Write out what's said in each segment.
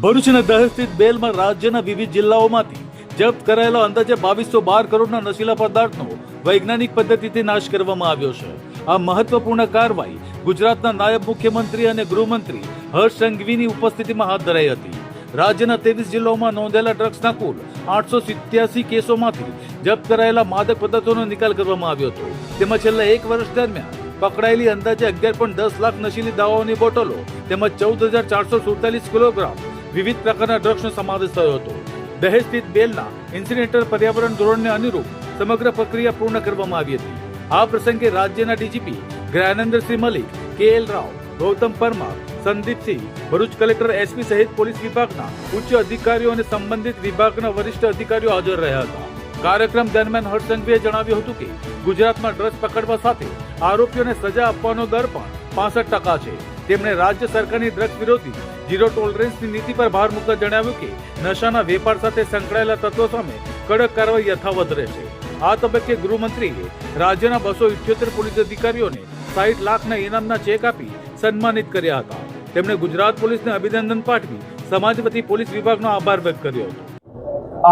ભરૂચના દહેજ સ્થિત બેલમાં રાજ્યના વિવિધ જિલ્લાઓમાંથી જપ્ત કરાયેલા અંદાજે 2212 કરોડના નશીલા પદાર્થનો વૈજ્ઞાનિક પદ્ધતિથી નાશ કરવામાં આવ્યો છે। આ મહત્વપૂર્ણ કાર્યવાહી ગુજરાતના નાયબ મુખ્યમંત્રી અને ગૃહમંત્રી હર્ષ સંઘવીની ઉપસ્થિતિમાં હાથ ધરાઈ હતી। રાજ્યના 23 જિલ્લાઓમાં નોંધાયેલા ડ્રગ્સના કુલ 887 કેસોમાંથી જપ્ત કરાયેલા માદક પદાર્થોનો નિકાલ કરવામાં આવ્યો હતો। તેમાં છેલ્લા એક વર્ષ દરમિયાન પકડાયેલી અંદાજે 11.10 લાખ નશીલી દવાઓની બોટલો તેમજ 14,447 કિલોગ્રામ વિવિધ પ્રકારના ડ્રગ્સનો સમાવેશ થયો હતો। દહેજ સ્થિત બેલના ઇન્સિનેટર પર્યાવરણ ધોરણને અનુરૂપ સમગ્ર પ્રક્રિયા પૂર્ણ કરવામાં આવી હતી। આ પ્રસંગે રાજ્યના DGP Gyanendrasinh Malik, KL Rao, Gautam Parmar, Sandipsinh, Bharuch collector SP સહિત પોલીસ વિભાગના ઉચ્ચ અધિકારીઓ અને સંબંધિત વિભાગના વરિષ્ઠ અધિકારીઓ હાજર રહ્યા હતા। કાર્યક્રમ દરમિયાન હર્ષ સંઘવીએ જણાવ્યું હતું કે ગુજરાતમાં ડ્રગ્સ પકડવા સાથે આરોપીઓને સજા આપવાનો દર પણ 65% છે। તેમણે રાજ્ય સરકારની ડ્રગ્સ વિરોધી ઝીરો ટોલરન્સની નીતિ પર ભાર મૂકતા જણાવ્યું કે નશાના વેપાર સાથે સંકળાયેલા તત્વો સામે કડક કાર્યવાહી યથાવત રહેશે। આ તબક્કે ગૃહમંત્રીએ રાજ્યના 278 પોલીસ અધિકારીઓને 60 લાખના ઇનામના ચેક આપી સન્માનિત કર્યા હતા। તેમણે ગુજરાત પોલીસને અભિનંદન પાઠવી સમાજ વતી પોલીસ વિભાગનો આભાર વ્યક્ત કર્યો હતો।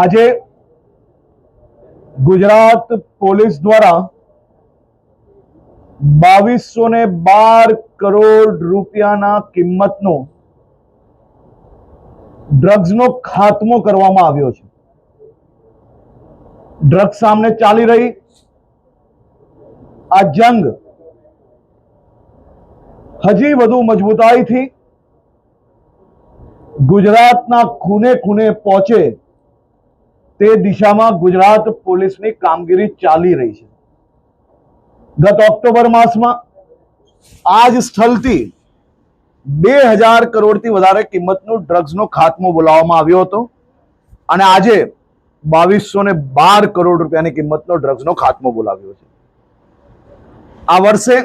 આજે ગુજરાત પોલીસ દ્વારા 2212 કરોડ રૂપિયાના કિંમતનો ડ્રગ્સનો ખાત્મો કરવામાં આવ્યો છે। ડ્રગ્સ સામે ચાલી રહી આ જંગ હજી વધુ મજબૂતાઈથી ગુજરાતના ખૂણે ખૂણે પહોંચે તે દિશામાં ગુજરાત પોલીસની કામગીરી ચાલી રહી છે। ગત ઓક્ટોબર માસમાં આ જ સ્થળથી 2000 કરોડથી વધારે કિંમતનો ડ્રગ્સનો ખાત્મો બોલાવવામાં આવ્યો હતો અને આજે 2212 કરોડ રૂપિયાની કિંમતનો ડ્રગ્સનો ખાત્મો બોલાવ્યો છે। આ વર્ષે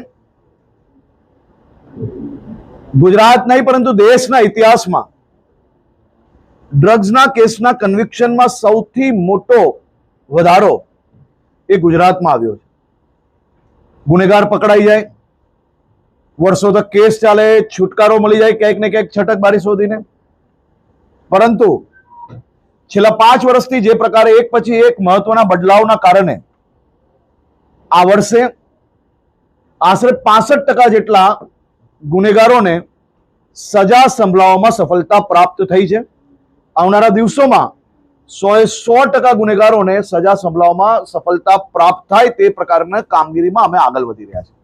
ગુજરાત નહીં પરંતુ દેશના ઇતિહાસમાં ડ્રગ્સના કેસના કન્વિક્શનમાં સૌથી મોટો વધારો એ ગુજરાતમાં આવ્યો છે। ગુનેગાર પકડાઈ જાય, વર્ષો તક કેસ ચાલે, છુટકારો મળી જાય ક્યાંક ને ક્યાંક છટકબારી શોધીને, પરંતુ છેલ્લા 5 વર્ષથી જે પ્રકારે એક પછી એક મહત્વના બદલાવના કારણે આ વર્ષે આશરે 65% જેટલા ગુનેગારોને સજા સંભળાવવામાં સફળતા પ્રાપ્ત થઈ છે। આવનારા દિવસોમાં 100% ગુનેગારોને સજા સંભળાવવામાં સફળતા પ્રાપ્ત થાય તે પ્રકારના કામગીરીમાં અમે આગળ વધી રહ્યા છીએ।